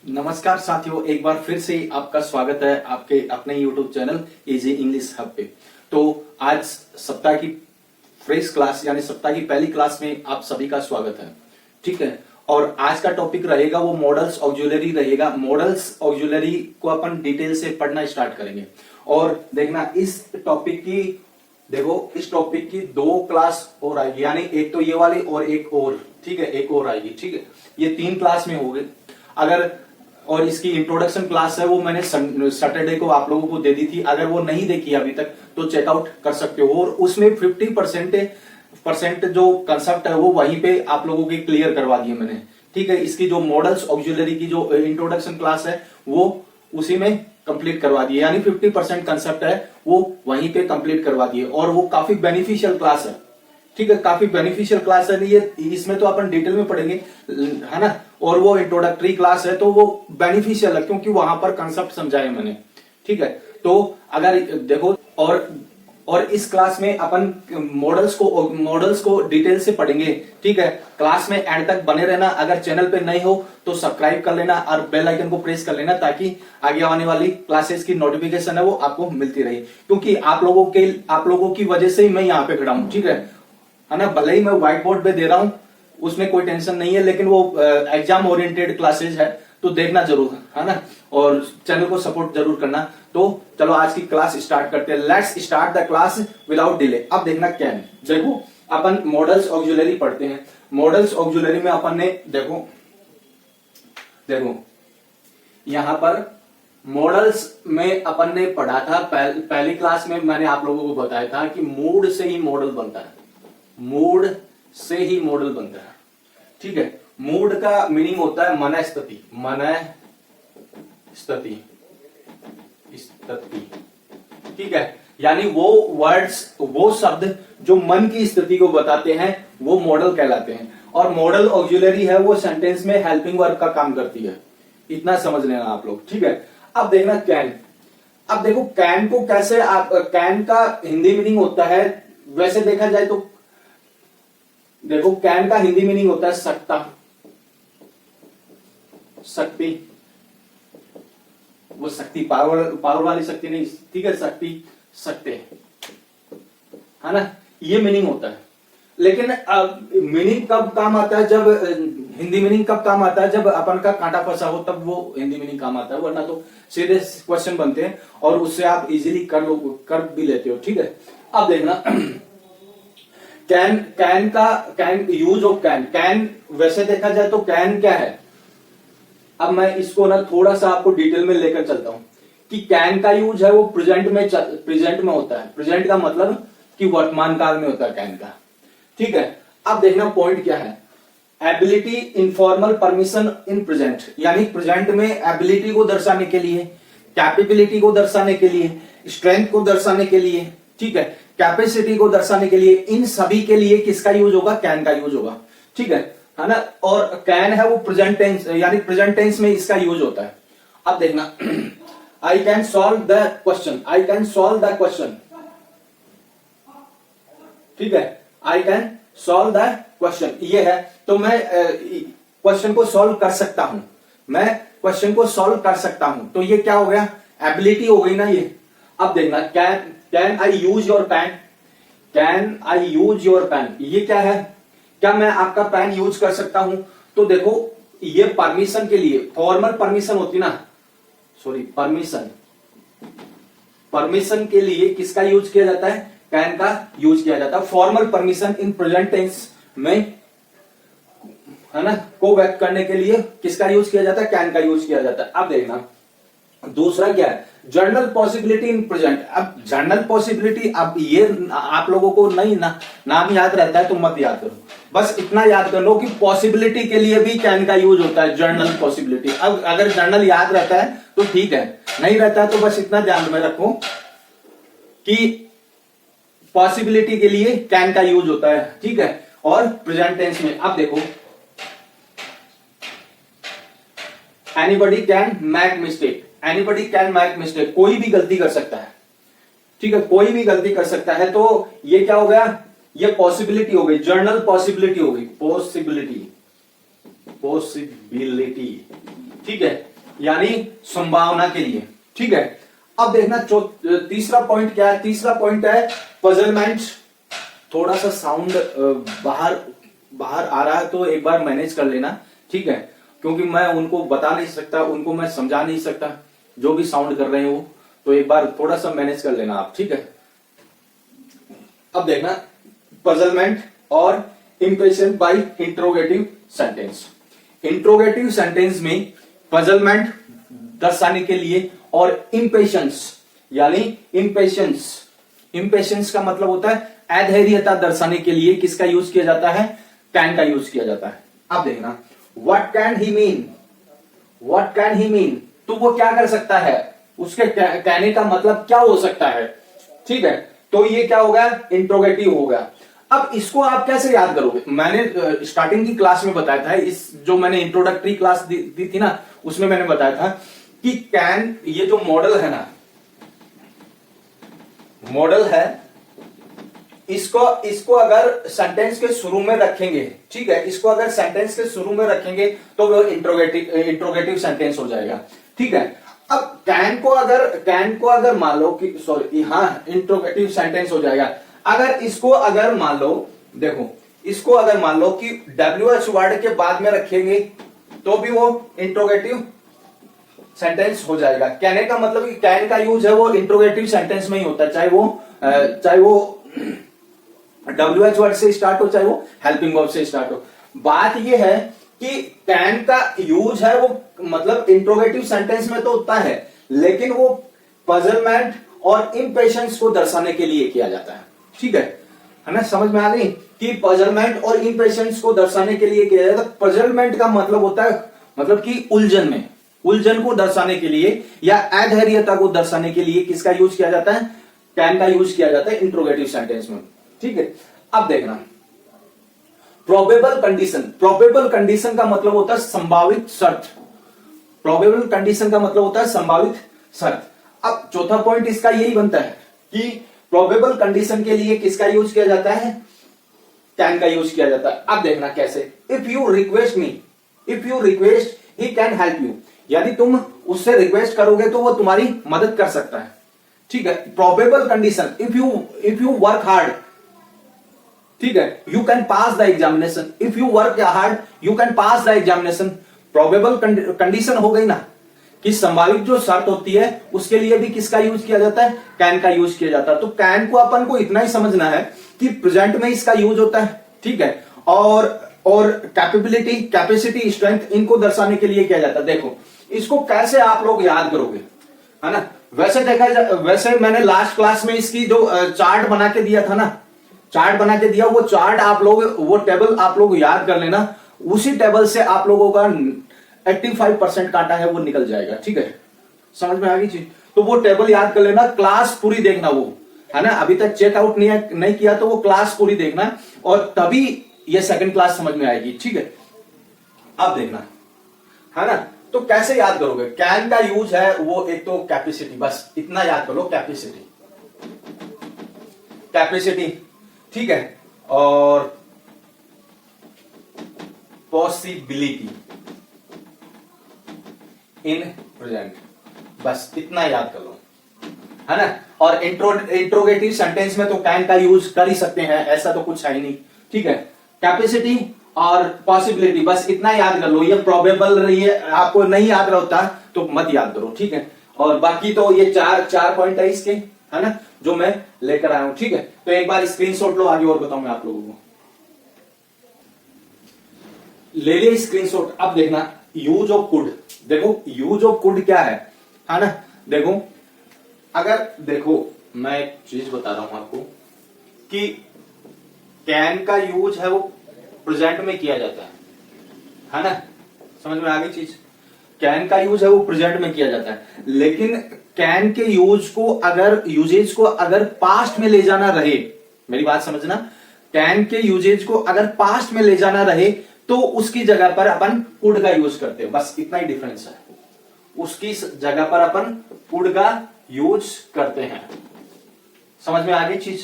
नमस्कार साथियों, एक बार फिर से आपका स्वागत है आपके अपने YouTube channel easy English hub पे। तो आज सप्ताह की फ्रेश क्लास यानी सप्ताह की पहली क्लास में आप सभी का स्वागत है। ठीक है, और आज का टॉपिक रहेगा वो मॉडल्स ऑक्सिलरी रहेगा। मॉडल्स ऑक्सिलरी को अपन डिटेल से पढ़ना स्टार्ट करेंगे और देखना इस टॉपिक की दो क्लास और आएगी, यानी एक तो ये वाली और एक और, ठीक है, एक और आएगी। ठीक है, ये 3 क्लास में हो गए। अगर और इसकी इंट्रोडक्शन क्लास है वो मैंने सैटरडे को आप लोगों को दे दी थी। अगर वो नहीं देखी अभी तक तो चेकआउट कर सकते हो, और उसमें 50% जो कंसेप्ट है वो वहीं पे आप लोगों के क्लियर करवा दिए मैंने। ठीक है, इसकी जो मॉडल्स ऑक्सिलरी की जो इंट्रोडक्शन क्लास है वो उसी में कंप्लीट करवा दिए, यानी 50% कंसेप्ट है वो वहीं पे कंप्लीट करवा दिए, और वो काफी बेनिफिशियल क्लास है। ठीक है, काफी बेनिफिशियल क्लास है ये। इसमें तो अपन डिटेल में पढ़ेंगे, है ना, और वो इंट्रोडक्टरी क्लास है तो वो बेनिफिशियल है क्योंकि वहां पर कंसेप्ट समझाए मैंने। ठीक है, तो अगर देखो और इस क्लास में अपन मॉडल्स को डिटेल से पढ़ेंगे। ठीक है, क्लास में एंड तक बने रहना। अगर चैनल पे नए हो तो सब्सक्राइब कर लेना और बेल आइकन को प्रेस कर लेना ताकि आगे आने वाली क्लासेस की नोटिफिकेशन है वो आपको मिलती रहे, क्योंकि आप लोगों की वजह से ही मैं यहाँ पे खड़ा हूँ। ठीक है ना, भले ही मैं व्हाइट बोर्ड पे दे रहा हूं उसमें कोई टेंशन नहीं है, लेकिन वो एग्जाम ओरिएंटेड क्लासेस है तो देखना जरूर, है ना, और चैनल को सपोर्ट जरूर करना। तो चलो आज की क्लास स्टार्ट करते हैं। Let's start the class without delay. अब देखना क्या है, देखो अपन मॉडल्स ऑक्सिलरी पढ़ते हैं। मॉडल्स ऑक्सिलरी में अपन ने देखो यहां पर मॉडल्स में अपन ने पढ़ा था पहली क्लास में मैंने आप लोगों को बताया था कि मूड से ही मॉडल बनता है, मूड से ही मॉडल बनता है। ठीक है, मूड का मीनिंग होता है मनस्थिति, ठीक है, यानी वो वर्ड्स, वो शब्द जो मन की स्थिति को बताते हैं वो मॉडल कहलाते हैं। और मॉडल ऑक्सिलरी है वो सेंटेंस में हेल्पिंग वर्ब का काम करती है, इतना समझ लेना आप लोग। ठीक है, अब देखना कैन। अब देखो कैन को कैसे कैन का हिंदी मीनिंग होता है, वैसे देखा जाए तो देखो कैन का हिंदी मीनिंग होता है सकता, शक्ति, वो शक्ति पावर वाली शक्ति नहीं, ठीक है, शक्ति, सकते, है ना, ये मीनिंग होता है। लेकिन मीनिंग कब काम आता है, जब हिंदी मीनिंग कब काम आता है, जब अपन का कांटा फंसा हो तब वो हिंदी मीनिंग काम आता है, वरना तो सीधे क्वेश्चन बनते हैं और उससे आप इजीली कर भी लेते हो। ठीक है, अब देखना कैन यूज ऑफ कैन वैसे देखा जाए तो कैन क्या है। अब मैं इसको ना थोड़ा सा आपको डिटेल में लेकर चलता हूं कि कैन का यूज है वो प्रेजेंट में होता है। प्रेजेंट का मतलब कि वर्तमान काल में होता है कैन का। ठीक है, अब देखना पॉइंट क्या है, ability informal permission in present, यानी प्रेजेंट में एबिलिटी को दर्शाने के लिए, कैपेबिलिटी को दर्शाने के लिए, स्ट्रेंथ को दर्शाने के लिए, ठीक है, कैपेसिटी को दर्शाने के लिए, इन सभी के लिए किसका यूज होगा, कैन का यूज होगा। ठीक है ना, और कैन है वो प्रेजेंट टेंस, यानी प्रेजेंट टेंस में इसका यूज होता है। अब देखना I can solve the question, I can solve the question, ठीक है, I can solve the question, ये है तो मैं क्वेश्चन को सॉल्व कर सकता हूं, मैं क्वेश्चन को सॉल्व कर सकता हूं, तो ये क्या हो गया, एबिलिटी हो गई ना ये। अब देखना can I use your pen, can I use your pen, ये क्या है, क्या मैं आपका पेन यूज कर सकता हूं। तो देखो ये परमिशन के लिए, फॉर्मल परमिशन होती ना, सॉरी परमिशन के लिए किसका यूज किया जाता है, कैन का यूज किया जाता है। Formal permission in present tense में, है ना, को व्यक्त करने के लिए किसका यूज किया जाता है, कैन का यूज किया जाता है। अब देखना दूसरा क्या है, जनरल पॉसिबिलिटी इन प्रेजेंट। अब जनरल पॉसिबिलिटी, अब ये आप लोगों को नहीं नाम याद रहता है तो मत याद करो, बस इतना याद कर लो कि पॉसिबिलिटी के लिए भी कैन का यूज होता है, जनरल पॉसिबिलिटी। अब अगर जनरल याद रहता है तो ठीक है, नहीं रहता है तो बस इतना ध्यान में रखो कि पॉसिबिलिटी के लिए कैन का यूज होता है। ठीक है, और प्रेजेंट टेंस में अब देखो anybody can make mistake, anybody can make mistake, कोई भी गलती कर सकता है। ठीक है, कोई भी गलती कर सकता है, तो ये क्या हो गया, ये पॉसिबिलिटी हो गई, जर्नल पॉसिबिलिटी हो गई, पॉसिबिलिटी, ठीक है। यानी संभावना के लिए। ठीक है, अब देखना तीसरा पॉइंट क्या है। तीसरा पॉइंट है पजलमेंट। थोड़ा सा साउंड बाहर आ रहा है तो एक बार मैनेज कर लेना। ठीक है, क्योंकि मैं उनको बता नहीं सकता, उनको मैं समझा नहीं सकता जो भी साउंड कर रहे हैं वो, तो एक बार थोड़ा सा मैनेज कर लेना आप। ठीक है, अब देखना पजलमेंट और impression by interrogative sentence. Interrogative sentence में पजलमेंट दर्शाने के लिए और इंपेशंस यानी इंपेशंस का मतलब होता है अधैर्यता दर्शाने के लिए किसका यूज किया जाता है? कैन का यूज किया जाता है। अब देखना व्हाट कैन ही मीन, तो वो क्या कर सकता है, उसके कहने का मतलब क्या हो सकता है। ठीक है, तो ये क्या होगा? इंट्रोगेटिव होगा। अब इसको आप कैसे याद करोगे? मैंने स्टार्टिंग की क्लास में बताया था, इस जो मैंने इंट्रोडक्टरी क्लास दी थी ना, उसमें मैंने बताया था कि कैन, ये जो मॉडल है ना, मॉडल है, इसको अगर सेंटेंस के शुरू में रखेंगे, ठीक है, इसको अगर सेंटेंस के शुरू में रखेंगे तो वो इंट्रोगेटिव सेंटेंस हो जाएगा। ठीक है, अब कैन को अगर मान लो कि सॉरी, हाँ, इंट्रोगेटिव सेंटेंस हो जाएगा। अगर इसको अगर मान लो, देखो, इसको अगर मान लो कि WH वर्ड के बाद में रखेंगे तो भी वो इंट्रोगेटिव सेंटेंस हो जाएगा। कहने का मतलब कि कैन का यूज है वो इंट्रोगेटिव सेंटेंस में ही होता है, चाहे वो WH वर्ड से स्टार्ट हो, चाहे वो हेल्पिंग वर्ब से स्टार्ट हो। बात ये है कि कैन का यूज है वो मतलब इंट्रोगेटिव सेंटेंस में तो होता है, लेकिन वो पजलमेंट और इंपेशंस को दर्शाने के लिए किया जाता है। ठीक है ना, समझ में आ गई कि पजलमेंट और इंपेशंस को दर्शाने के लिए किया जाता है। पजलमेंट का मतलब होता है मतलब कि उलझन को दर्शाने के लिए या अधैर्यता को दर्शाने के लिए किसका यूज किया जाता है? कैन का यूज किया जाता है इंट्रोगेटिव सेंटेंस में। ठीक है, अब देखना प्रोबेबल कंडीशन का मतलब होता है संभावित शर्त। प्रोबेबल कंडीशन का मतलब होता है संभावित शर्त। अब चौथा पॉइंट इसका यही बनता है कि प्रोबेबल कंडीशन के लिए किसका यूज किया जाता है? कैन का यूज किया जाता है। अब देखना कैसे। If you request he can help you, यदि तुम उससे रिक्वेस्ट करोगे तो वो तुम्हारी मदद कर सकता है। ठीक है, probable condition, if you work hard, ठीक है, you can pass the examination. If you work hard you can pass the examination. Probable condition हो गई ना कि संभावित जो शर्त होती है उसके लिए भी किसका यूज किया जाता है? कैन का यूज किया जाता है। तो कैन को अपन को इतना ही समझना है कि प्रेजेंट में इसका यूज होता है। ठीक है, और कैपेसिटी, स्ट्रेंथ, इनको दर्शाने के लिए किया जाता है। देखो इसको कैसे आप लोग याद करोगे, है ना। वैसे मैंने लास्ट क्लास में इसकी जो चार्ट बना के दिया था ना, वो चार्ट आप लोग, वो टेबल आप लोग याद कर लेना। उसी टेबल से आप लोगों का 85% काटा है वो निकल जाएगा। ठीक है, समझ में आ गई चीज? तो वो टेबल याद कर लेना, क्लास पूरी देखना, वो है ना, अभी तक चेकआउट नहीं किया तो वो क्लास पूरी देखना, और तभी ये सेकंड क्लास समझ में आएगी। ठीक है, अब देखना, है ना। तो कैसे याद करोगे? कैन का यूज है वो एक तो कैपेसिटी, बस इतना याद कर लो, कैपेसिटी, ठीक है, और पॉसिबिलिटी इन प्रेजेंट, बस इतना याद कर लो, है ना। और इंट्रोगेटिव सेंटेंस में तो कैन का यूज कर ही सकते हैं, ऐसा तो कुछ है ही नहीं। ठीक है, कैपेसिटी और पॉसिबिलिटी, बस इतना याद कर लो। ये प्रोबेबल रही है, आपको नहीं याद रहता तो मत याद करो। ठीक है, और बाकी तो ये चार पॉइंट है इसके, है ना, जो मैं लेकर आया हूं। ठीक है, तो एक बार स्क्रीनशॉट लो, आगे और बताऊं मैं आप लोगों को। ले लिया स्क्रीनशॉट। अब देखना यूज ऑफ कुड। देखो यूज ऑफ कुड क्या है ना। देखो अगर देखो मैं एक चीज बता रहा हूं आपको कि कैन का यूज है वो प्रेजेंट में किया जाता है ना, समझ में आ गई चीज। कैन का यूज है वो प्रेजेंट में किया जाता है, लेकिन कैन के यूजेज को अगर पास्ट में ले जाना रहे, मेरी बात समझना, कैन के यूजेज को अगर पास्ट में ले जाना रहे तो उसकी जगह पर अपन कुड का यूज करते हैं, बस इतना ही डिफरेंस है। उसकी जगह पर अपन कुड का यूज करते हैं। समझ में आ गई चीज?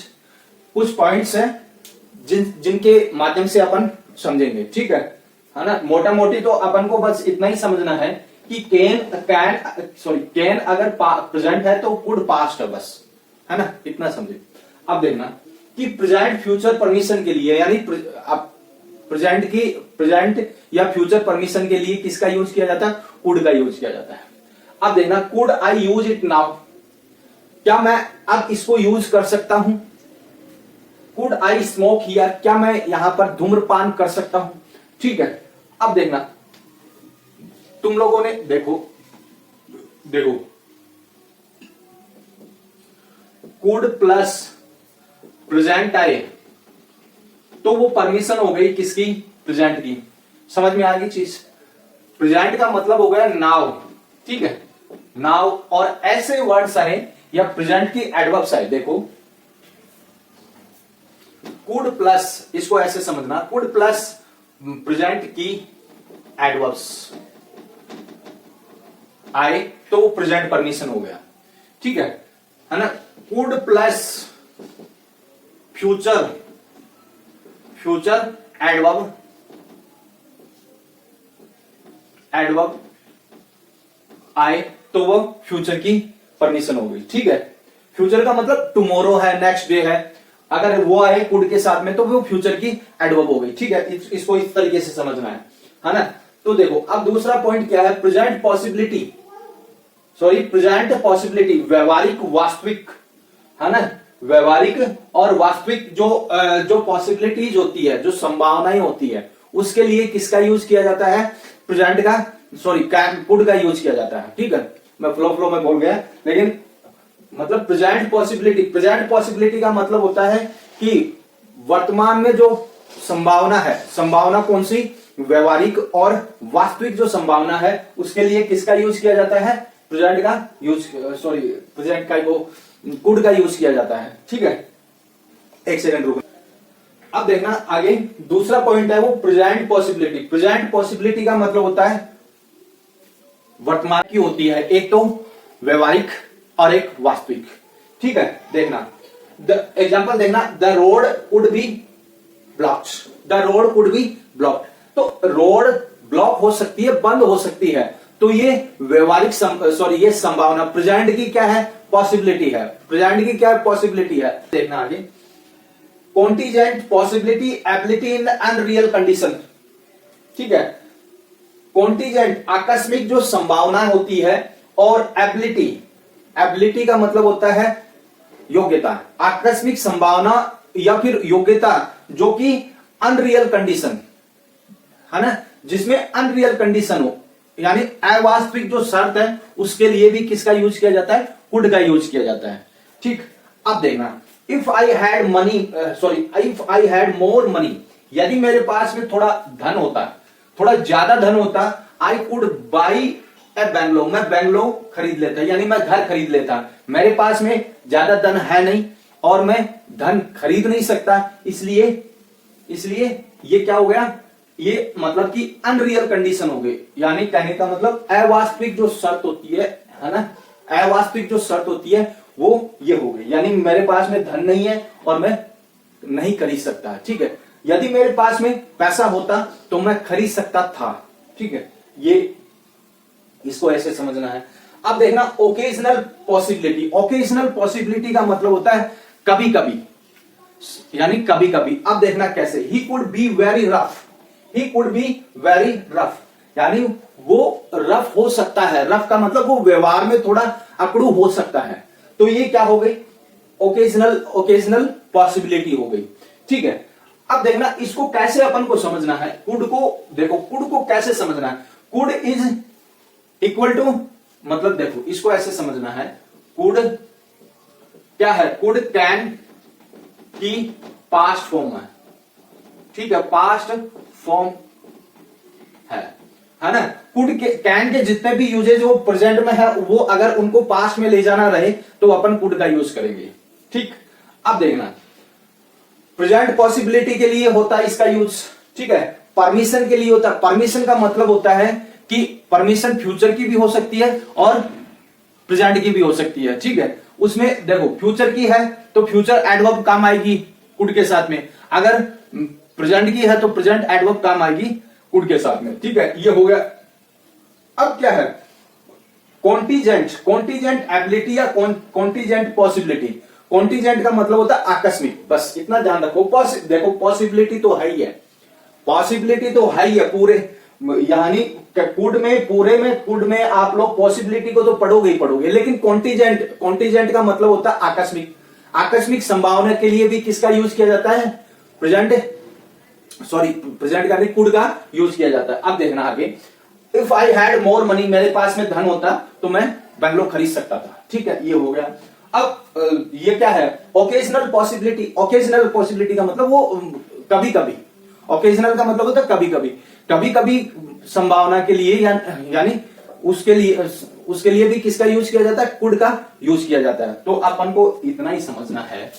कुछ पॉइंट्स हैं जिनके माध्यम से अपन समझेंगे। ठीक है ना। मोटा मोटी तो अपन को बस इतना ही समझना है कि कैन अगर प्रेजेंट है तो कुड पास्ट है, बस, है ना, इतना समझे। अब देखना कि प्रेजेंट फ्यूचर परमिशन के लिए, यानी प्रेजेंट या फ्यूचर परमिशन के लिए किसका यूज किया जाता है? कुड का यूज किया जाता है। अब देखना, could I use it now, क्या मैं अब इसको यूज कर सकता हूं? कुड आई स्मोक हियर, क्या मैं यहां पर धूम्रपान कर सकता हूं? ठीक है। अब देखना, तुम लोगों ने देखो कुड प्लस प्रेजेंट आए तो वो परमिशन हो गई किसकी? प्रेजेंट की। समझ में आ गई चीज? प्रेजेंट का मतलब हो गया नाउ, ठीक है, नाउ। और ऐसे वर्ड्स आए या प्रेजेंट की एडवर्ब्स आए, देखो कुड प्लस, इसको ऐसे समझना, कुड प्लस प्रेजेंट की एडवर्ब्स आए तो वो प्रेजेंट परमिशन हो गया, ठीक है ना। कुड प्लस फ्यूचर एडवर्ब आए तो वो फ्यूचर की परमिशन हो गई, ठीक है। फ्यूचर का मतलब टुमारो है, नेक्स्ट डे है, अगर वो आए कुड के साथ में तो वो फ्यूचर की एडवर्ब हो गई, ठीक है। इसको इस तरीके से समझना है ना। तो देखो, अब दूसरा पॉइंट क्या है? प्रेजेंट पॉसिबिलिटी, व्यवहारिक वास्तविक, है ना, व्यवहारिक और वास्तविक जो पॉसिबिलिटीज होती है, जो संभावनाएं होती है, उसके लिए किसका यूज किया जाता है? प्रेजेंट का, कुड का यूज किया जाता है, ठीक है। मैं फ्लो में बोल गया, लेकिन मतलब प्रेजेंट पॉसिबिलिटी का मतलब होता है कि वर्तमान में जो संभावना है, संभावना कौन सी? व्यवहारिक और वास्तविक जो संभावना है, उसके लिए किसका यूज किया जाता है? प्रेजेंट का वो कुड का यूज किया जाता है, ठीक है। एक सेकंड रुको। अब देखना आगे, दूसरा पॉइंट है वो प्रेजेंट पॉसिबिलिटी का मतलब होता है वर्तमान की होती है, एक तो व्यवहारिक और एक वास्तविक, ठीक है। देखना एग्जांपल देखना, the road could be blocked, तो रोड ब्लॉक हो सकती है, बंद हो सकती है, तो ये व्यवहारिक ये संभावना प्रेजेंट की क्या है? पॉसिबिलिटी है। देखना आगे, contingent possibility ability in unreal condition, ठीक है। कॉन्टीजेंट आकस्मिक जो संभावना होती है, और एबिलिटी का मतलब होता है योग्यता, आकस्मिक संभावना या फिर योग्यता जो कि अनरियल कंडीशन, है ना, जिसमें अनरियल कंडीशन हो, यानी अवास्तविक जो शर्त है, उसके लिए भी किसका यूज किया जाता है? कुड का यूज किया जाता है, ठीक। अब देखना, if I had more money, यदि मेरे पास में थोड़ा धन होता, थोड़ा ज्यादा धन होता, I could by A bungalow, मैं बेंगलो खरीद लेता, यानी मैं घर खरीद लेता। मेरे पास में ज्यादा धन है नहीं और मैं धन खरीद नहीं सकता, इसलिए ये क्या हो गया? ये मतलब कि अनरियल कंडीशन हो गई, यानी कहने का मतलब अवास्तविक जो शर्त होती है ना, अवास्तविक जो शर्त होती है वो ये हो गई, यानी मेरे पास में धन नहीं है और मैं नहीं खरीद सकता, ठीक है। यदि मेरे पास में पैसा होता तो मैं खरीद सकता था, ठीक है। ये इसको ऐसे समझना है। अब देखना ओकेजनल पॉसिबिलिटी का मतलब होता है कभी कभी, यानी कभी कभी। अब देखना कैसे, he could be very rough, यानी वो रफ हो सकता है, रफ का मतलब वो व्यवहार में थोड़ा अकड़ू हो सकता है, तो ये क्या हो गई? ओकेजनल पॉसिबिलिटी हो गई, ठीक है। अब देखना इसको कैसे अपन को समझना है, कुड को कैसे समझना है? कुड इज इक्वल टू, मतलब देखो इसको ऐसे समझना है, कुड क्या है? कुड कैन की पास्ट फॉर्म है, ठीक है, पास्ट फॉर्म है ना। कुड के कैन के जितने भी यूजेज वो प्रेजेंट में है, वो अगर उनको पास्ट में ले जाना रहे तो अपन कुड का यूज करेंगे, ठीक। अब देखना प्रेजेंट पॉसिबिलिटी के लिए होता है इसका यूज, ठीक है। परमिशन के लिए होता है, परमिशन का मतलब होता है कि परमिशन फ्यूचर की भी हो सकती है और प्रेजेंट की भी हो सकती है, ठीक है। उसमें देखो फ्यूचर की है तो फ्यूचर एडवर्ब काम आएगी कुड के साथ में, अगर प्रेजेंट की है तो प्रेजेंट एडवर्ब काम आएगी कुड के साथ में, ठीक है। ये हो गया। अब क्या है, कॉन्टीजेंट, कॉन्टीजेंट एबिलिटी या कॉन्टीजेंट पॉसिबिलिटी। कॉन्टीजेंट का मतलब होता है आकस्मिक, बस इतना ध्यान रखो। देखो पॉसिबिलिटी तो है ही है, पॉसिबिलिटी तो है ही है पूरे, यानी कुड में, पूरे में कुड में आप लोग पॉसिबिलिटी को तो पढ़ोगे ही पढ़ोगे, लेकिन कॉन्टीजेंट, कॉन्टीजेंट का मतलब होता है आकस्मिक। आकस्मिक संभावना के लिए भी किसका यूज किया जाता है, प्रेजेंट, सॉरी प्रेजेंट का नहीं, कुड का यूज किया जाता है। अब देखना आगे, if I had more money, मेरे पास में धन होता तो मैं बंगलो खरीद सकता था। ठीक है, ये हो गया। अब ये क्या है, ओकेजनल पॉसिबिलिटी। ओकेजनल पॉसिबिलिटी का मतलब वो कभी कभी, ओकेजनल का मतलब होता है कभी कभी, कभी कभी संभावना के लिए यानी उसके लिए भी किसका यूज किया जाता है, कुड का यूज किया जाता है। तो अपन को इतना ही समझना है,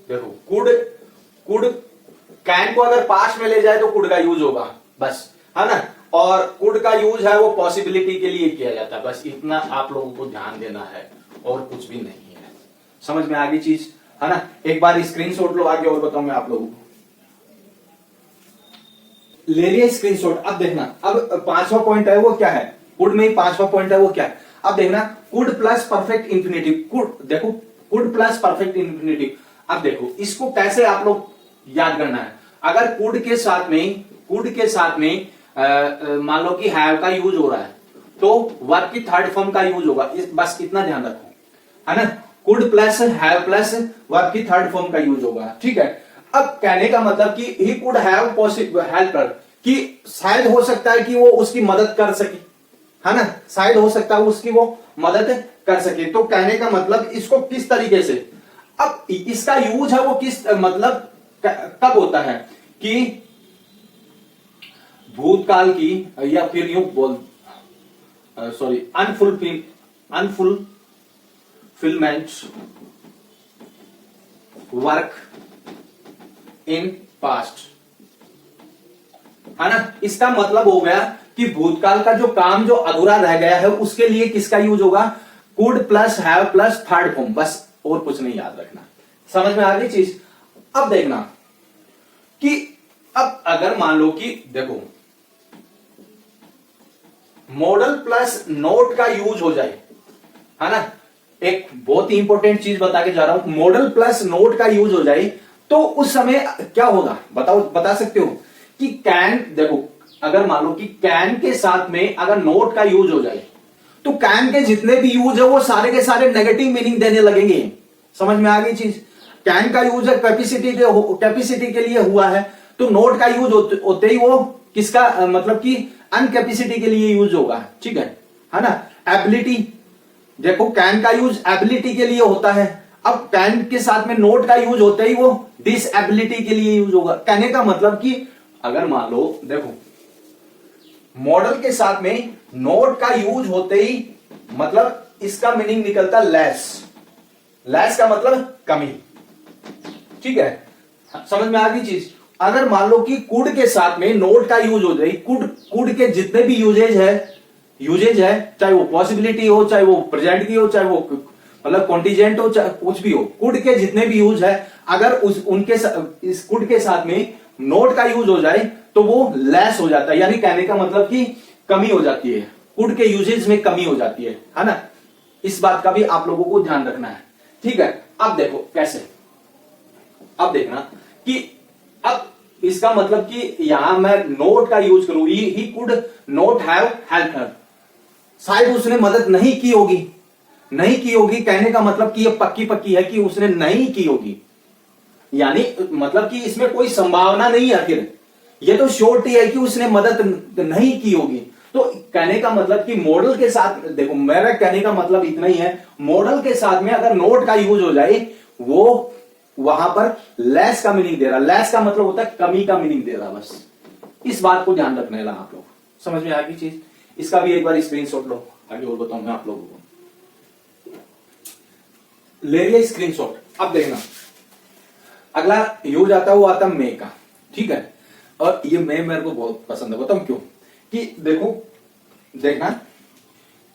देखो कुड कैन को अगर पास में ले जाए तो कुड का यूज होगा, बस, है ना। और कुड का यूज है वो पॉसिबिलिटी के लिए किया जाता है, बस इतना आप लोगों को ध्यान देना है और कुछ भी नहीं है। समझ में आ गई चीज, है ना। एक बार स्क्रीनशॉट लो, आगे और बताऊं मैं आप लोगों को। ले लिया स्क्रीनशॉट। अब देखना, अब पांचवा पॉइंट है वो क्या है, कुड में ही पांचवा पॉइंट है वो क्या है। अब देखना, could plus perfect infinitive. Could, देखो कुड प्लस परफेक्ट इंफिनिटिव। अब देखो इसको कैसे आप लोग याद करना है। अगर कुड के साथ में मान लो कि हैव का यूज हो रहा है तो वर्ब की थर्ड फॉर्म का यूज होगा, बस इतना ध्यान रखो, है ना। Could plus have plus verb की थर्ड फॉर्म का यूज होगा, ठीक है। अब कहने का मतलब कि ही कुड हैव हेल्पर, कि शायद हो सकता है कि वो उसकी मदद कर सके, है ना, शायद हो सकता है उसकी वो मदद कर सके। तो कहने का मतलब इसको किस तरीके से, अब इसका यूज है वो किस मतलब कब होता है कि भूतकाल की, या फिर यूं बोल, sorry, unfulfilment work in past, है ना। इसका मतलब हो गया कि भूतकाल का जो काम जो अधूरा रह गया है उसके लिए किसका यूज होगा, could plus have plus third form, बस और कुछ नहीं याद रखना। समझ में आ गई चीज। अब देखना कि अब अगर मान लो कि देखो मॉडल प्लस नोट का यूज हो जाए, है ना, एक बहुत ही इंपॉर्टेंट चीज बता के जा रहा हूं, मॉडल प्लस नोट का यूज हो जाए तो उस समय क्या होगा, बताओ, बता सकते हो कि कैन, देखो अगर मान लो कि कैन के साथ में अगर नोट का यूज हो जाए तो कैन के जितने भी यूज है वो सारे के सारे नेगेटिव मीनिंग देने लगेंगे। समझ में आ गई चीज। कैन का यूज है कैपेसिटी के लिए हुआ है, तो नोट का यूज होते ही वो किसका मतलब कि अनकैपेसिटी के लिए यूज होगा, ठीक है ना। एबिलिटी, देखो कैन का यूज एबिलिटी के लिए होता है, अब कैन के साथ में नोट का यूज होते ही वो डिसएबिलिटी के लिए यूज होगा। कहने का मतलब कि अगर मान लो देखो मॉडल के साथ में नोट का यूज होते ही मतलब इसका मीनिंग निकलता लेस, लेस का मतलब कमी, ठीक है, समझ में आ गई चीज। अगर मान लो कि कुड के साथ में नोट का यूज हो जाए, कुड के जितने भी यूजेज है, चाहे वो पॉसिबिलिटी हो, चाहे वो प्रेजेंट की हो, चाहे वो मतलब कॉन्टीजेंट हो, चाहे कुछ भी हो, कुड के जितने भी यूज है अगर इस कुड के साथ में नोट का यूज हो जाए तो वो लेस हो जाता है, यानी कहने का मतलब कि कमी हो जाती है, कुड के यूजेज में कमी हो जाती है ना। इस बात का भी आप लोगों को ध्यान रखना है, ठीक है। अब देखो कैसे, अब देखना कि अब इसका मतलब कि यहां मैं नोट का यूज करूं, he could note have help her, शायद उसने मदद नहीं की होगी, कहने का मतलब कि ये पक्की है कि उसने नहीं की होगी, यानी मतलब कि इसमें कोई संभावना नहीं है, फिर ये तो श्योरिटी है कि उसने मदद नहीं की होगी। तो कहने का मतलब कि मॉडल के साथ, देखो मेरा कहने का मतलब इतना ही है, मॉडल के साथ में अगर नोट का यूज हो जाए वो वहां पर लेस का मीनिंग दे रहा, लेस का मतलब होता है कमी का मीनिंग दे रहा, बस इस बात को ध्यान रखने लगा आप लोग। समझ में आ गई चीज। इसका भी एक बार स्क्रीनशॉट लो, आगे और बताऊंगा आप लोगों को। ले लिया स्क्रीनशॉट। अब देखना अगला यूज आता है, वो आता मे का, ठीक है। और ये मे मेरे को बहुत पसंद है, बताऊं क्यों, कि देखो देखना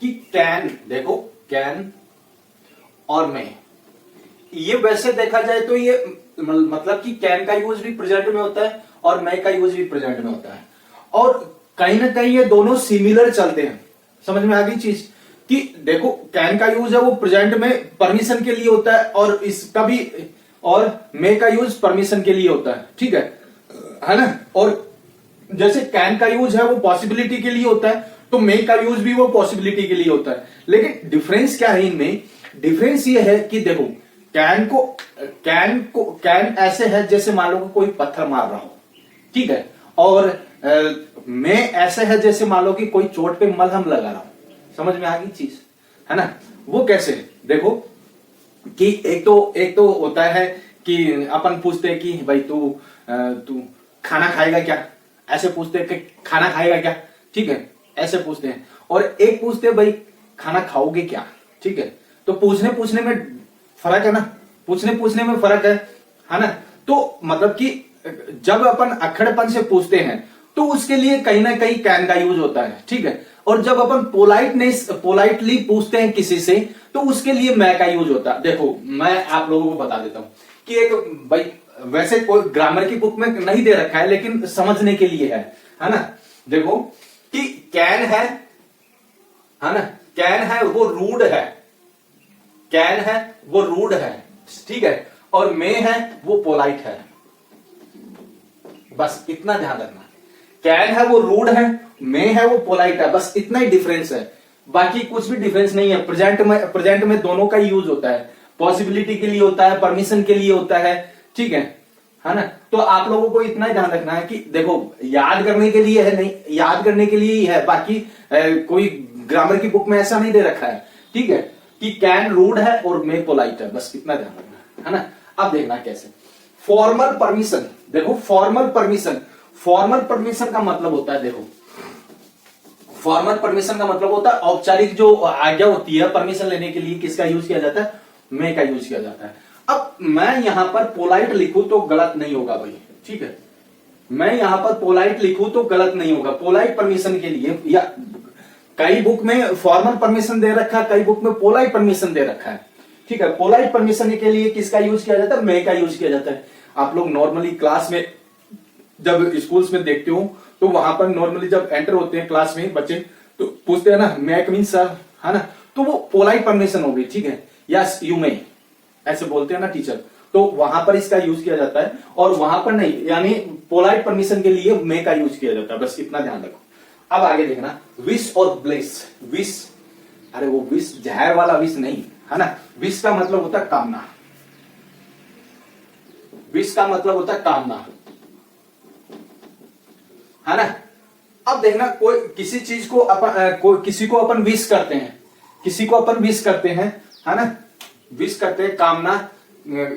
कि कैन, देखो कैन और मे, ये वैसे देखा जाए तो ये मतलब कि कैन का यूज भी प्रेजेंट में होता है और मे का यूज भी प्रेजेंट में होता है, और कहीं ना कहीं ये दोनों सिमिलर चलते हैं। समझ में आ गई चीज कि देखो कैन का यूज है वो प्रेजेंट में परमिशन के लिए होता है, और इसका भी, और मे का यूज परमिशन के लिए होता है, ठीक है ना। और जैसे कैन का यूज है वो पॉसिबिलिटी के लिए होता है, तो मे का यूज भी वो पॉसिबिलिटी के लिए होता है। लेकिन डिफरेंस क्या है इनमें? डिफरेंस ये है कि देखो कैन ऐसे है जैसे मान लो कोई पत्थर मार रहा हो, ठीक है, और मे ऐसे है जैसे मान लो कि कोई चोट पे मलहम लगा रहा हो। समझ में आ गई चीज, है ना। वो कैसे? देखो कि एक तो होता है कि अपन पूछते हैं कि भाई तू खाना खाएगा क्या, ऐसे पूछते हैं कि खाना खाएगा क्या, ठीक है, ऐसे पूछते हैं। और एक पूछते हैं भाई खाना खाओगे क्या, ठीक है। तो पूछने में फर्क है ना, पूछने में फर्क है ना। तो मतलब कि जब अपन अक्खड़पन से पूछते हैं तो उसके लिए कहीं ना कहीं कैन का यूज होता है, ठीक है। और जब अपन पोलाइटली पूछते हैं किसी से तो उसके लिए मैं का यूज होता है। देखो मैं आप लोगों को बता देता हूं कि एक भाई वैसे कोई ग्रामर की बुक में नहीं दे रखा है लेकिन समझने के लिए है ना। देखो कि कैन है ना, कैन है वो रूड है, कैन है वो रूड है, ठीक है, और मे है वो पोलाइट है। बस इतना ध्यान रखना, कैन है वो रूड है, मे है वो पोलाइट है, बस इतना ही डिफरेंस है, बाकी कुछ भी डिफरेंस नहीं है। प्रेजेंट में दोनों का यूज होता है, पॉसिबिलिटी के लिए होता है, परमिशन के लिए होता है, ठीक है ना। तो आप लोगों को इतना ही ध्यान रखना है कि देखो याद करने के लिए है, नहीं याद करने के लिए ही है, बाकी कोई ग्रामर की बुक में ऐसा नहीं दे रखा है, ठीक है, कि कैन रूड है और मे पोलाइट है, बस इतना ध्यान रखना है ना। अब देखना कैसे फॉर्मल परमिशन। देखो फॉर्मल परमिशन का मतलब होता है, देखो फॉर्मल परमिशन का मतलब होता है औपचारिक जो आज्ञा होती है परमिशन लेने के लिए, किसका यूज किया जाता है? मे का यूज किया जाता है। अब मैं यहां पर पोलाइट लिखूं तो गलत नहीं होगा भाई, ठीक है, मैं यहां पर पोलाइट लिखूं तो गलत नहीं होगा। पोलाइट परमिशन के लिए, या कई बुक में फॉर्मल परमिशन दे रखा है, कई बुक में पोलाइट परमिशन दे रखा है, ठीक है। पोलाइट परमिशन के लिए किसका यूज किया जाता है? मे का यूज किया जाता है। आप लोग नॉर्मली क्लास में जब स्कूल्स में देखते हो तो वहां पर नॉर्मली जब एंटर होते हैं क्लास में बच्चे तो पूछते हैं ना मे कम इन सर, है ना, तो वो पोलाइट परमिशन होगी, ठीक है, यस यू मे ऐसे बोलते हैं ना टीचर, तो वहां पर इसका यूज किया जाता है, और वहां पर नहीं, यानी पोलाइट परमिशन के लिए मे का यूज किया जाता है, बस इतना ध्यान रखो। अब आगे देखना विश और ब्लेस। विश, अरे वो विश जहर वाला विश नहीं, है ना। विश का मतलब होता है कामना, विश का मतलब होता है कामना, है ना। अब देखना कोई किसी चीज को किसी को अपन विश करते हैं, किसी को अपन विश करते हैं, है ना, विश करते हैं, कामना,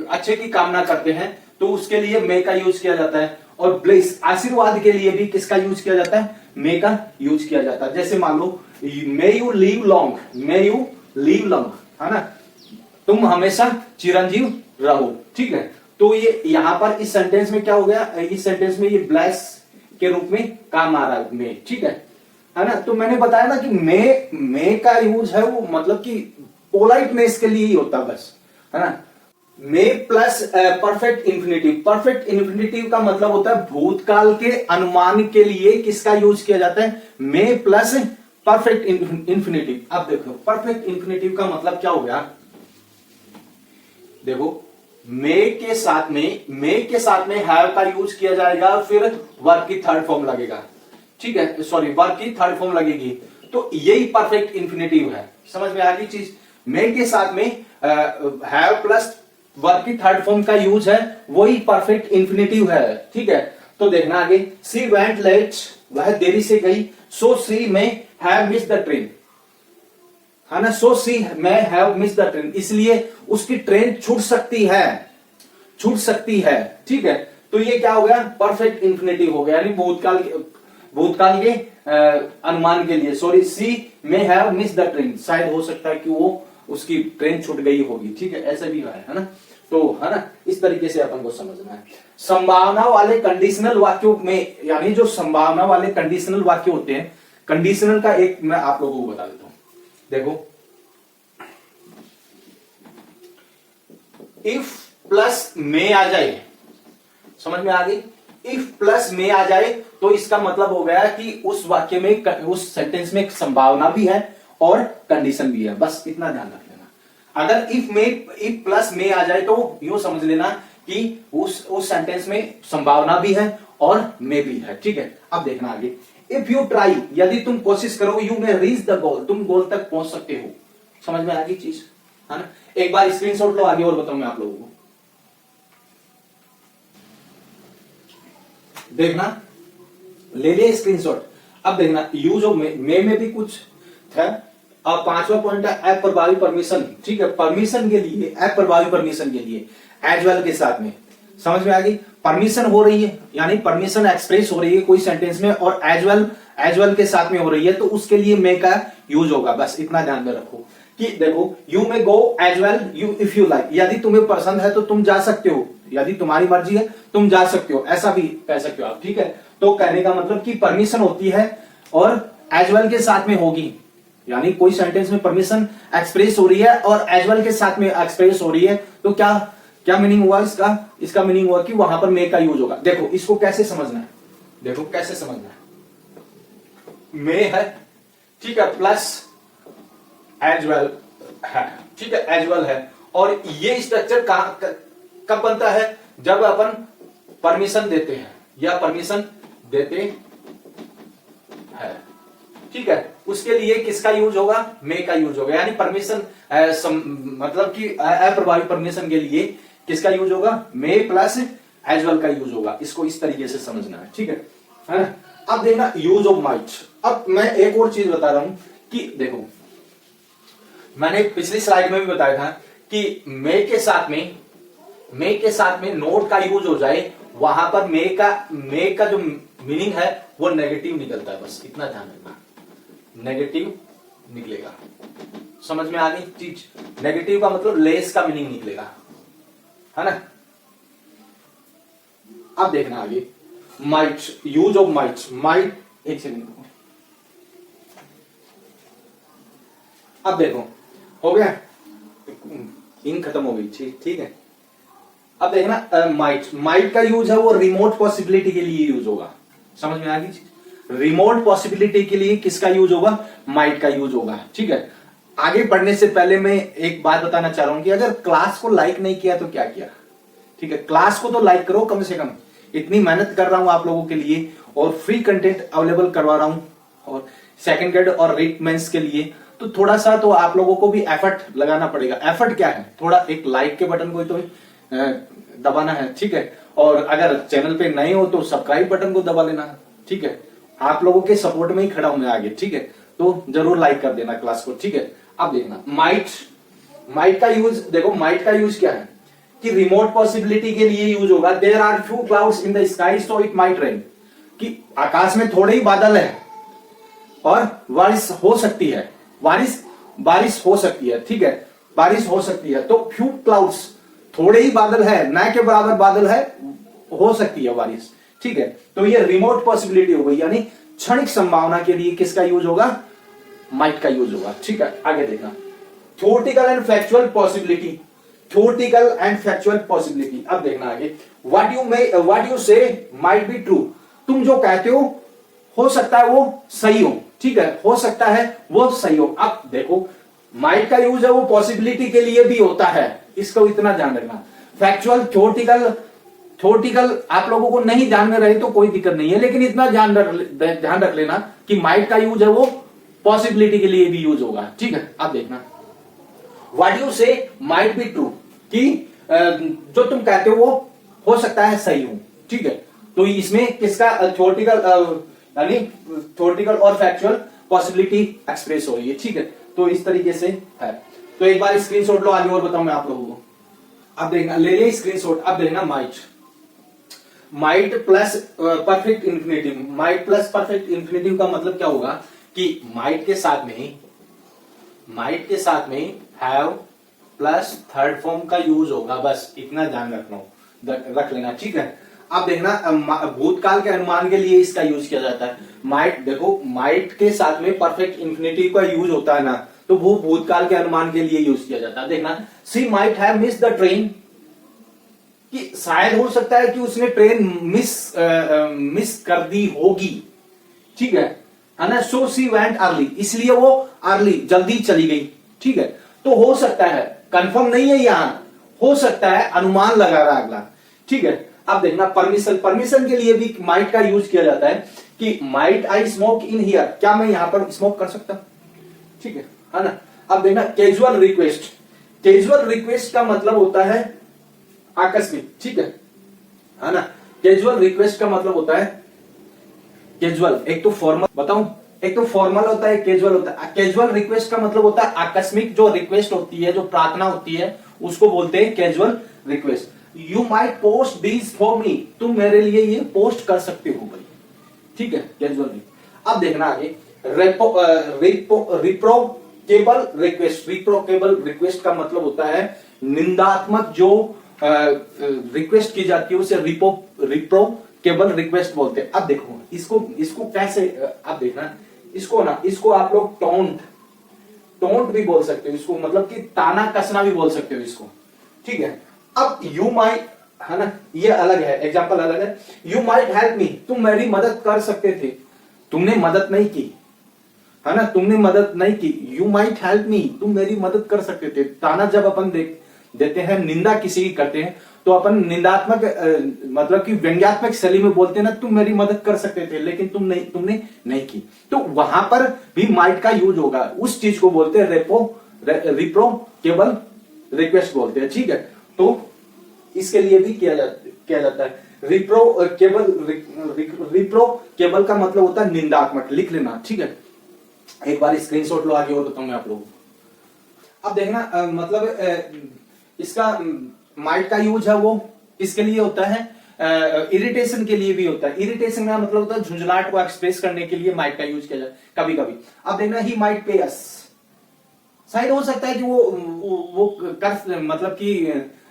अच्छे की कामना करते हैं, तो उसके लिए मे का यूज किया जाता है। और ब्लेस आशीर्वाद के लिए भी किसका यूज किया जाता है? मे का यूज किया जाता है। जैसे मान लो may you live long, may you live long, है ना, तुम हमेशा चिरंजीव रहो, ठीक है। तो ये यहां पर इस सेंटेंस में क्या हो गया? इस सेंटेंस में ये ब्लेस के रूप में काम आ रहा है मे, ठीक है ना। तो मैंने बताया ना कि मे का यूज है वो मतलब कि पोलाइटनेस के लिए ही होता है, बस, है ना। May plus perfect infinitive. Perfect infinitive का मतलब होता है भूतकाल के अनुमान के लिए किसका यूज किया जाता है? मे प्लस परफेक्ट इंफिनिटिव। अब देखो परफेक्ट इंफिनिटिव का मतलब क्या हो गया? देखो मे के साथ में हैव का यूज किया जाएगा, फिर वर्ब की थर्ड फॉर्म लगेगा, ठीक है, सॉरी वर्ब की थर्ड फॉर्म लगेगी, तो यही परफेक्ट इंफिनिटिव है। समझ में आ गई चीज? मे के साथ में हैव प्लस वर्ब की थर्ड फॉर्म का यूज है, वही परफेक्ट इंफिनिटिव है, ठीक है। तो देखना आगे, सी वेंट लेट, वह देरी से गई, सो सी में हैव मिस द ट्रेन, है ना, सो सी मैं हैव मिस द ट्रेन, इसलिए उसकी ट्रेन छूट सकती है, ठीक है। तो ये क्या हो गया? परफेक्ट इंफिनिटिव हो गया, यानी भूतकाल के अनुमान के लिए। Sorry, she may have miss the train, शायद हो सकता है कि वो उसकी ट्रेन छूट गई होगी, ठीक है, ऐसा भी है ना। तो है ना, इस तरीके से अपन को समझना है। संभावना वाले कंडीशनल वाक्यों में, यानी जो संभावना वाले कंडीशनल वाक्य होते हैं, कंडीशनल का एक मैं आप लोगों को बता देता हूं। देखो इफ प्लस मे आ जाए, समझ में आ गई? इफ प्लस में आ जाए तो इसका मतलब हो गया कि उस वाक्य में, उस सेंटेंस में संभावना भी है और कंडीशन भी है। बस इतना ध्यान रख लेना। अगर इफ प्लस में आ जाए तो यूं समझ लेना कि उस सेंटेंस में संभावना भी है और में भी है। ठीक है, अब देखना आगे। इफ यू ट्राई, यदि तुम कोशिश करो, you may reach the goal, तुम गोल तक पहुंच सकते हो। समझ में आ गई चीज, है ना? एक बार स्क्रीनशॉट लो, आगे और बताऊं मैं आप लोगों को। देखना, ले लिया स्क्रीनशॉट। अब देखना, यूज ऑफ में भी कुछ है। अब पांचवा पॉइंट है अप्रभावी परमिशन। ठीक है, परमिशन के लिए, अप्रभावी परमिशन के लिए एज वेल के साथ में। समझ में आ गई? परमिशन हो रही है, यानी परमिशन एक्सप्रेस हो रही है कोई सेंटेंस में और एज वेल के साथ में हो रही है, तो उसके लिए मे का यूज होगा। बस इतना ध्यान में रखो कि देखो, you may go as well you if you like, यदि तुम्हें पसंद है तो तुम जा सकते हो, यदि तुम्हारी मर्जी है तुम जा सकते हो, ऐसा भी कह सकते हो आप। ठीक है, तो कहने का मतलब कि परमिशन होती है और एज वेल के साथ में होगी, यानी कोई सेंटेंस में परमिशन एक्सप्रेस हो रही है और एज वेल के साथ में एक्सप्रेस हो रही है, तो क्या मीनिंग हुआ इसका मीनिंग हुआ कि वहां पर मे का यूज होगा। देखो इसको कैसे समझना है, देखो कैसे समझना है। मे है, ठीक है, प्लस एज वेल है, ठीक है, एज वेल है, और ये स्ट्रक्चर कब बनता है? जब अपन परमिशन देते हैं या परमिशन देते हैं। ठीक है, उसके लिए किसका यूज होगा? मे का यूज होगा, यानी परमिशन मतलब कि अप्रभावी परमिशन के लिए किसका यूज होगा? मे प्लस एज वेल का यूज होगा। इसको इस तरीके से समझना है। ठीक है ना? अब देखना यूज ऑफ माइट। अब मैं एक और चीज बता रहा हूं कि देखो, मैंने पिछली स्लाइड में भी बताया था कि मे के साथ में नोट का यूज हो जाए, वहां पर मे का जो मीनिंग है वो नेगेटिव निकलता है। बस इतना ध्यान रखना, नेगेटिव निकलेगा। समझ में आ गई चीज? नेगेटिव का मतलब लेस का मीनिंग निकलेगा, है ना? अब देखना आगे, माइट, यूज ऑफ माइट। एक सेकंड, अब देखो, हो गया, इंक खत्म हो गई। ठीक है, अब देखना माइट का यूज है वो रिमोट पॉसिबिलिटी के लिए यूज होगा। समझ में आ गई? रिमोट पॉसिबिलिटी के लिए किसका यूज होगा? माइट का यूज होगा। ठीक है, आगे बढ़ने से पहले मैं एक बात बताना चाह रहा हूं कि अगर क्लास को लाइक नहीं किया तो क्या किया? ठीक है, क्लास को तो लाइक करो कम से कम। इतनी मेहनत कर रहा हूं आप लोगों के लिए और फ्री कंटेंट अवेलेबल करवा रहा हूं, और सेकंड ग्रेड और रिट मेंस के लिए, तो थोड़ा सा तो आप लोगों को भी एफर्ट लगाना पड़ेगा। एफर्ट क्या है? थोड़ा एक लाइक के बटन को तो दबाना है। ठीक है, और अगर चैनल पे नए हो तो सब्सक्राइब बटन को दबा लेना। ठीक है, आप लोगों के सपोर्ट में ही खड़ा हूं मैं आगे। ठीक है, तो जरूर लाइक कर देना क्लास को। ठीक है, अब देखना माइट का यूज। देखो माइट का यूज क्या है कि रिमोट पॉसिबिलिटी के लिए यूज होगा। There are few clouds in the sky so it might rain, कि आकाश में थोड़े ही बादल है और बारिश हो सकती है, बारिश हो सकती है। ठीक है, बारिश हो सकती है, तो फ्यू क्लाउड्स, थोड़े ही बादल है, न के बराबर बादल है, हो सकती है बारिश। ठीक है, तो ये रिमोट पॉसिबिलिटी हो गई, यानी क्षणिक संभावना के लिए किसका यूज होगा? माइट का यूज होगा। ठीक है, आगे देखना, theoretical and factual possibility. Theoretical and factual possibility. अब देखना आगे, व्हाट यू से माइट बी ट्रू। तुम जो कहते हो सकता है वो सही हो। ठीक है, हो सकता है वो सही हो। अब देखो, माइट का यूज है वो पॉसिबिलिटी के लिए भी होता है, इसको इतना ध्यान रखना। फैक्चुअल, थ्योरेटिकल आप लोगों को नहीं ध्यान में रहे तो कोई दिक्कत नहीं है, लेकिन इतना ध्यान रख लेना कि माइट का यूज है वो पॉसिबिलिटी के लिए भी यूज होगा। ठीक है, अब देखना, व्हाट यू से माइट बी ट्रू, कि जो तुम कहते हो वो हो सकता है सही हो। ठीक है, तो इसमें किसका यानी थ्योरेटिकल और फैक्चुअल पॉसिबिलिटी एक्सप्रेस हो रही है। ठीक है, तो इस तरीके से है। तो एक बार स्क्रीनशॉट लो, आगे और बताऊं मैं आप लोगों को। अब देखना, ले ले स्क्रीनशॉट। अब देखना, might plus perfect infinitive. Might plus perfect infinitive का मतलब क्या होगा कि माइट के साथ में हैव प्लस थर्ड फॉर्म का यूज होगा। बस इतना ध्यान रख लेना। ठीक है, अब देखना, भूतकाल के अनुमान के लिए इसका यूज किया जाता है। देखो माइट के साथ में परफेक्ट इंफिनिटिव का यूज होता है ना, तो वो भूतकाल के अनुमान के लिए यूज किया जाता है। देखना, she might have missed the train, कि शायद हो सकता है कि उसने ट्रेन मिस कर दी होगी, ठीक है ना। सो सी वेंट अर्ली, इसलिए वो अर्ली जल्दी चली गई, ठीक है। तो हो सकता है, कंफर्म नहीं है यहां, हो सकता है, अनुमान लगा रहा अगला, ठीक है। अब देखना परमिशन, परमिशन के लिए भी माइट का यूज किया जाता है कि might I smoke in here, क्या मैं यहां पर स्मोक कर सकता हूं, ठीक है ना। अब देखना कैजुअल रिक्वेस्ट, कैजुअल रिक्वेस्ट का मतलब होता है आकस्मिक, ठीक है ना। कैजुअल रिक्वेस्ट का मतलब होता है, कैजुअल एक तो फॉर्मल बताऊं, एक तो फॉर्मल होता है, कैजुअल होता है। कैजुअल रिक्वेस्ट का मतलब होता है आकस्मिक जो रिक्वेस्ट होती है, जो प्रार्थना होती है, उसको बोलते हैं casual request. You might post this for me, तुम मेरे लिए ये पोस्ट कर सकते हो भाई, ठीक है, कैजुअल रिक्वेस्ट। अब देखना आगे रिप्रोकेबल रिक्वेस्ट। रिप्रोकेबल रिक्वेस्ट का मतलब होता है निंदात्मक जो रिक्वेस्ट की जाती है उसे रिप्रोकेबल रिक्वेस्ट बोलते हैं। अब देखो इसको कैसे, अब देखना इसको आप लोग टोंट भी बोल सकते हो इसको, मतलब कि ताना कसना भी बोल सकते हो इसको, ठीक है। अब यू माइट, है ना, ये अलग है, एग्जांपल अलग है। यू माइट हेल्प मी, तुम मेरी मदद कर सकते थे, तुमने मदद नहीं की, है ना, तुमने मदद नहीं की। यू माइट हेल्प मी, तुम मेरी मदद कर सकते थे। ताना जब अपन देते हैं, निंदा किसी की करते हैं, तो अपन निंदात्मक मतलब कि व्यंग्यात्मक शैली में बोलते हैं ना, तुम मेरी मदद कर सकते थे लेकिन तुमने नहीं की। तो वहां पर भी माइट का यूज होगा, उस चीज को बोलते हैं रिप्रोकेबल रिक्वेस्ट बोलते हैं, ठीक है। तो इसके लिए भी किया जाता है। रिप्रोकेबल का मतलब होता है निंदात्मक, लिख लेना, ठीक है। एक बार स्क्रीनशॉट लो, आगे और बताऊंगा आप लोगों को। अब देखना मतलब इसका माइट का यूज है वो इसके लिए होता है, इरिटेशन के लिए भी होता है। इरिटेशन का मतलब होता है झुंझलाहट को एक्सप्रेस करने के लिए माइट का यूज किया जाता है कभी कभी। अब देखना ही माइट पे अस, शायद हो सकता है कि वो कर मतलब कि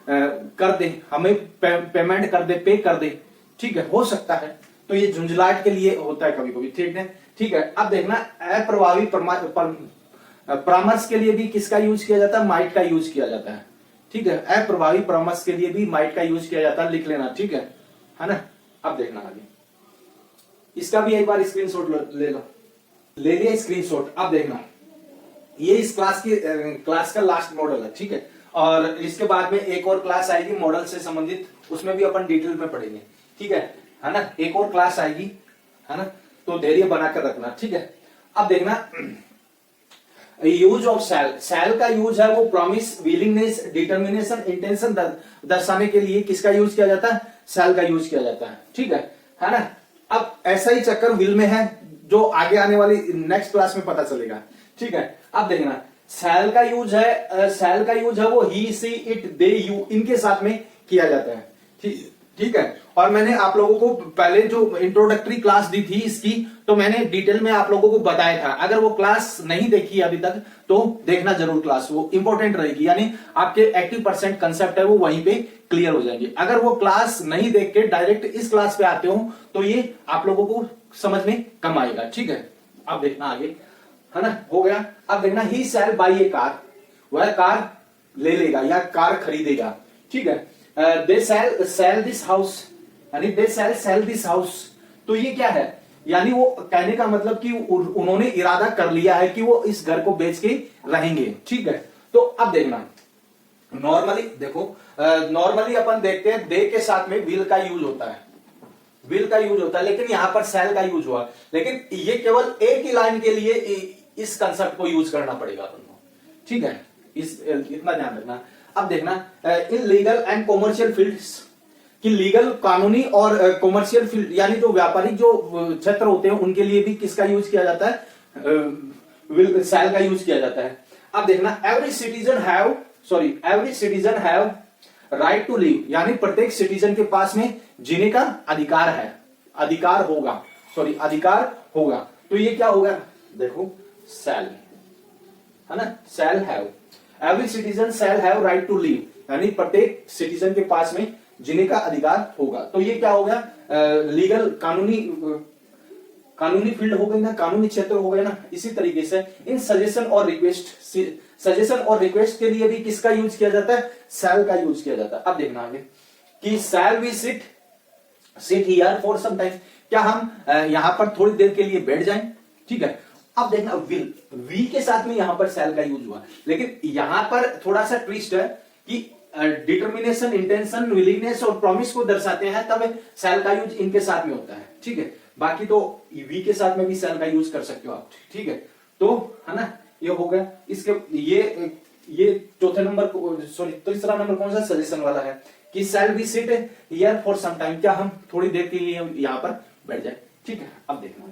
कर दे, हमें पेमेंट कर दे, पे कर दे, ठीक है, हो सकता है। तो ये झुंझलाहट के लिए होता है कभी कभी, ठीक है। अब देखना अप्रभावी परामर्श के लिए भी किसका यूज किया जाता है, माइट का यूज किया जाता है, ठीक है। अप्रभावी परामर्श के लिए भी माइट का यूज किया जाता है, लिख लेना, ठीक है ना। अब देखना आगे, इसका भी एक बार स्क्रीनशॉट ले लिया स्क्रीनशॉट। अब देखना ये इस क्लास का लास्ट मॉडल है, ठीक है। और इसके बाद में एक और क्लास आएगी मॉडल से संबंधित, उसमें भी अपन डिटेल में पढ़ेंगे, ठीक है ना। एक और क्लास आएगी, है ना, तो धैर्य बनाकर रखना, ठीक है। अब देखना यूज ऑफ सेल का यूज है वो प्रॉमिस, विलिंगनेस, डिटर्मिनेशन, इंटेंशन दर्शाने के लिए किसका यूज किया जाता है, सेल का यूज किया जाता है, ठीक है ना। अब ऐसा ही चक्कर विल में है जो आगे आने वाली नेक्स्ट क्लास में पता चलेगा, ठीक है। अब देखना सेल का यूज है वो ही, सी, इट, दे, यू, इनके साथ में किया जाता है, ठीक है। और मैंने आप लोगों को पहले जो इंट्रोडक्टरी क्लास दी थी इसकी, तो मैंने डिटेल में आप लोगों को बताया था। अगर वो क्लास नहीं देखी अभी तक तो देखना जरूर क्लास, वो इंपॉर्टेंट रहेगी, यानी आपके 80% कंसेप्ट है वो वहीं पे क्लियर हो जाएंगे। अगर वो क्लास नहीं देख के डायरेक्ट इस क्लास पे आते हो तो ये आप लोगों को समझ में कम आएगा, ठीक है। अब देखना आगे, है ना, हो गया। अब देखना ही शैल बाई ए कार, वह कार ले लेगा या कार खरीदेगा, ठीक है। दे सेल दिस हाउस, यानी दे सेल दिस हाउस, तो ये क्या है, यानी वो कहने का मतलब कि उन्होंने इरादा कर लिया है कि वो इस घर को बेच के रहेंगे, ठीक है। तो अब देखना नॉर्मली देखो, नॉर्मली अपन देखते हैं दे के साथ में विल का यूज होता है, विल का यूज होता है, लेकिन यहां पर सेल का यूज हुआ, लेकिन ये केवल एक ही लाइन के लिए इस कंसेप्ट को यूज करना पड़ेगा अपन को, ठीक है, इतना ध्यान रखना। अब देखना in legal and commercial fields, कि लीगल, कानूनी और कॉमर्शियल फील्ड यानी जो व्यापारिक जो क्षेत्र होते हैं उनके लिए भी किसका यूज किया जाता है, सेल का यूज किया जाता है। अब देखना every citizen have right to live, यानी प्रत्येक सिटीजन के पास में जीने का अधिकार है, अधिकार होगा, तो ये क्या होगा, देखो सेल, है ना, shall have, every citizen shall have right to live, यानी प्रत्येक सिटीजन के पास में जीने का अधिकार होगा। तो ये क्या हो गया, लीगल, कानूनी फील्ड हो गई ना, कानूनी क्षेत्र हो गया ना। इसी तरीके से इन सजेशन और रिक्वेस्ट के लिए भी किसका यूज किया जाता है, सेल का यूज किया जाता है। अब देखना आगे, कि shall we sit here for some time, क्या हम यहां पर थोड़ी देर के लिए बैठ जाएं, ठीक है। अब देखना विल, वी के साथ में यहां पर शैल का यूज हुआ, लेकिन यहां पर थोड़ा सा ट्विस्ट है कि डिटर्मिनेशन, इंटेंशन, विलिंगनेस और प्रॉमिस को दर्शाते हैं तब शैल का यूज इनके साथ में होता है, ठीक है। बाकी तो वी के साथ में भी शैल का यूज कर सकते हो आप, ठीक है। तो है ना, ये हो गया। इसके ये चौथे नंबर सॉरी तीसरा नंबर कौन सा सजेशन वाला है कि shall we sit here for some time, क्या हम थोड़ी देर के लिए यहां पर बैठ जाए, ठीक है। अब देखना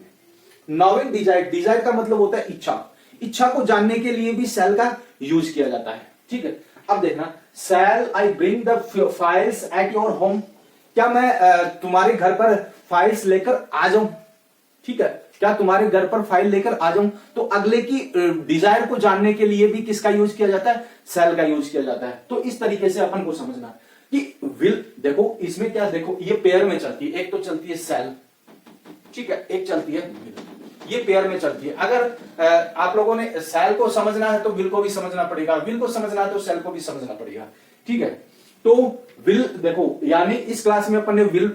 नॉविंग डिजायर, डिजायर का मतलब होता है इच्छा, इच्छा को जानने के लिए भी शैल का यूज किया जाता है, ठीक है। अब देखना shall I bring the files at your home, क्या मैं तुम्हारे घर पर फाइल्स लेकर आ जाऊं, ठीक है। क्या तुम्हारे घर पर फाइल लेकर आ जाऊं, तो अगले की डिजायर को जानने के लिए भी किसका यूज किया जाता है, शैल का यूज किया जाता है। तो इस तरीके से अपन को समझना कि विल, देखो इसमें क्या, देखो ये पेयर में चलती है, एक तो चलती है शैल, ठीक है, एक चलती है विल, ये पेयर में चलती है। अगर आप लोगों ने शैल को समझना है तो विल को भी समझना पड़ेगा, विल को समझना है तो शैल को भी समझना पड़ेगा, ठीक है। तो विल देखो, यानी इस क्लास में अपन ने विल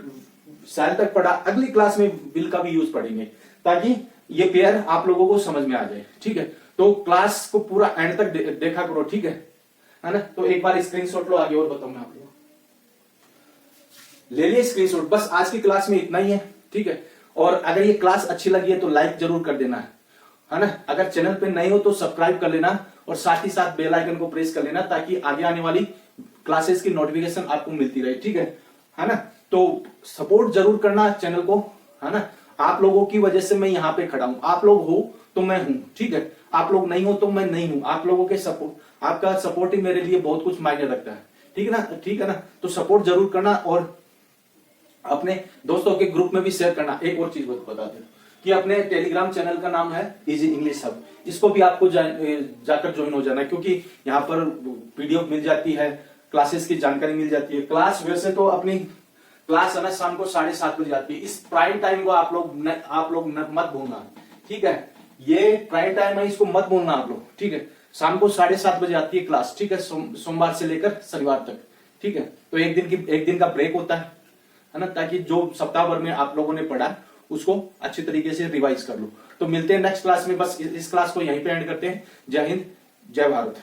शैल तक पढ़ा, अगली क्लास में विल का भी यूज पढ़ेंगे ताकि ये पेयर आप लोगों को समझ में आ जाए, ठीक है। तो क्लास को पूरा एंड तक देखा करो, ठीक है ना। तो एक बार स्क्रीनशॉट लो, आगे और बताऊंगा आप लोगों, ले लिए स्क्रीनशॉट। बस आज की क्लास में इतना ही है, ठीक है। और अगर ये क्लास अच्छी लगी है तो लाइक जरूर कर देना, है ना। अगर चैनल पे नए हो तो सब्सक्राइब कर लेना और साथ ही साथ बेल आइकन को प्रेस कर लेना ताकि आगे आने वाली क्लासेस की नोटिफिकेशन आपको मिलती रहे, ठीक है ना। तो सपोर्ट जरूर करना चैनल को, है ना। आप लोगों की वजह से मैं यहाँ पे खड़ा हूं, आप लोग हो तो मैं हूं, ठीक है। आप लोग नहीं हो तो मैं नहीं हूं, आप लोगों के सपोर्ट, आपका सपोर्ट ही मेरे लिए बहुत कुछ मायने रखता है, ठीक है ना, ठीक है ना। तो सपोर्ट जरूर करना और अपने दोस्तों के ग्रुप में भी शेयर करना। एक और चीज बता दें कि अपने टेलीग्राम चैनल का नाम है इजी इंग्लिश हब, इसको भी आपको जाकर ज्वाइन हो जाना है, क्योंकि यहाँ पर पीडीएफ मिल जाती है, क्लासेस की जानकारी मिल जाती है। क्लास वैसे तो अपनी क्लास है ना शाम को 7:30 बजे आती है, इस प्राइम टाइम को आप लोग मत भूलना, ठीक है। ये प्राइम टाइम है, इसको मत भूलना आप लोग, ठीक है। शाम को 7:30 बजे आती है क्लास, ठीक है, सोमवार से लेकर शनिवार तक, ठीक है। तो एक दिन का ब्रेक होता है ना, ताकि जो सप्ताह भर में आप लोगों ने पढ़ा उसको अच्छी तरीके से रिवाइज कर लो। तो मिलते हैं नेक्स्ट क्लास में, बस इस क्लास को यहीं पे एंड करते हैं। जय हिंद, जय भारत।